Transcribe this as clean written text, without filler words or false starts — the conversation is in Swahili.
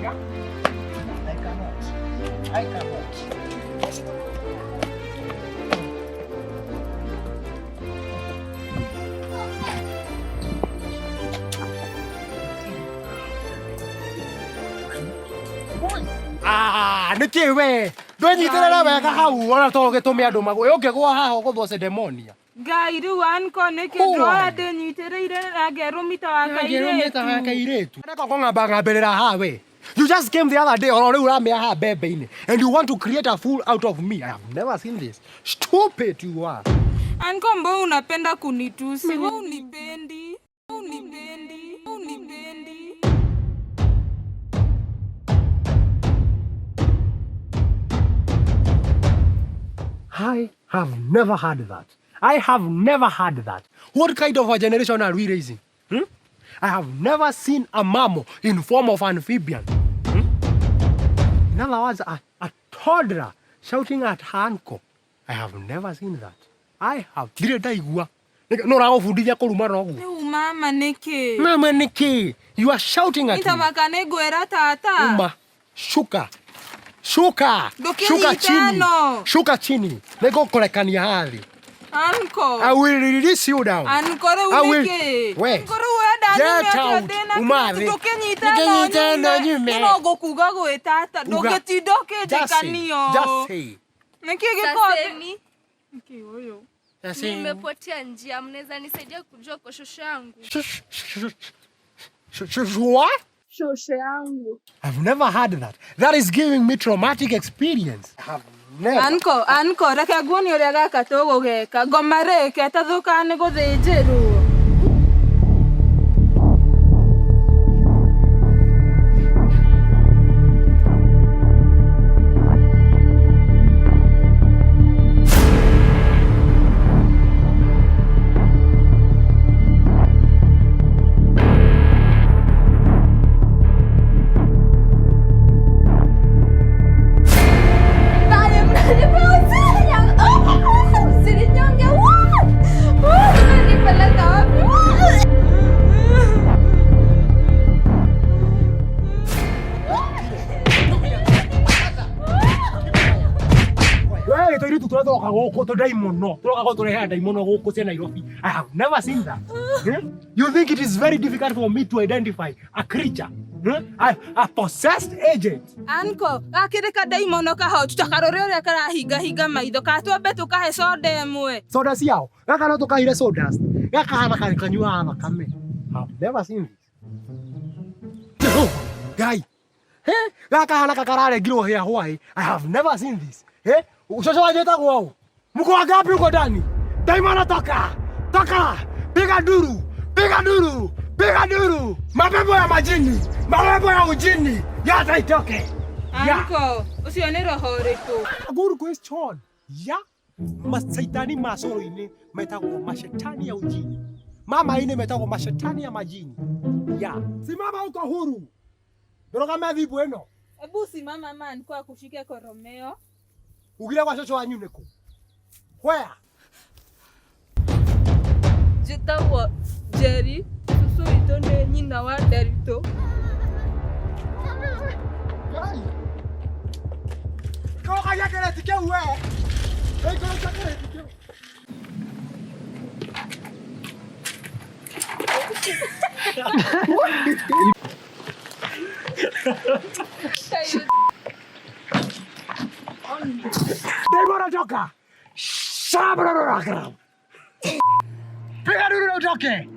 Yeah. I cannot. Niki we ndũnyitĩrĩra wega hau ona to gĩtũme andũ magwe ũngĩgwa haha ũgũthũce demonia Ngai rĩu anko nĩkĩ ndũra ndĩnyitĩrĩire na ngerũmita wa kairĩtu ndeka kũng'ambang'ambĩrĩra haha we. You just came the other day or rĩu ũramĩa haha mbembe-inĩ and you want to create a fool out of me. I have never seen this. Stupid you are. Anko mbona unapenda kunitusi? Wewe unipendi. I have never had that. I have never had that. What kind of a generation are we raising? I have never seen a mammal in form of amphibian. In other words, a toddler shouting at her uncle. I have never seen that. I have. No, mama niki. Mama niki. You are shouting at me. Nitabaka negwera tata. Uma. Shuka chini. Shuka chini. Nego kolekania hali. Uncle. I will release you down. Uncle, I will. Wait. Get out. Umari. Just say. Nimepotea njia, mnaweza nisaidia kujua kwa shosho yangu? What? Shosho yangu. I've never had that. That is giving me traumatic experience. I have never. Anko, reke guoni uria gaka tugugeka. Ngoma reke tathuka ni guthinjirwo. I have never seen that. You think it is very difficult for me to identify a creature? A possessed agent? Anko, gakirika daimono kaho tutakarore uria karahinga maitho katwambe tukahe soda emwe. Soda ciao? Gaka no tukahire sodas. Gaka hana kanyua thakame. I have never seen this. Guy. Gaka hana kakararengirwo hĩa hwaĩ. I have never seen this. Ushosho wajeta wao. Mko wangapi huko ndani? Daimona toka. Piga duru. Mapepo ya majini. Mapepo ya ujini. Yote itoke. Anko, usione roho riku. Good question. Ya. Masaitani masoro-ini metagwo mashetani ya ujini. Mama ine metagwo mashetani ya majini. Ya. Simama huko huru. Ndorogame thibu eno. Ebu simama man kwa kushike koromeo. Ugire kwa shosho wanyu niko. Where? Jitawa Jerry, susu itone nyina wa Derito. Kau kaya kena tiga we. Kau kaya tiga. Demora toka. Sabra rakram. Piga dulu toke.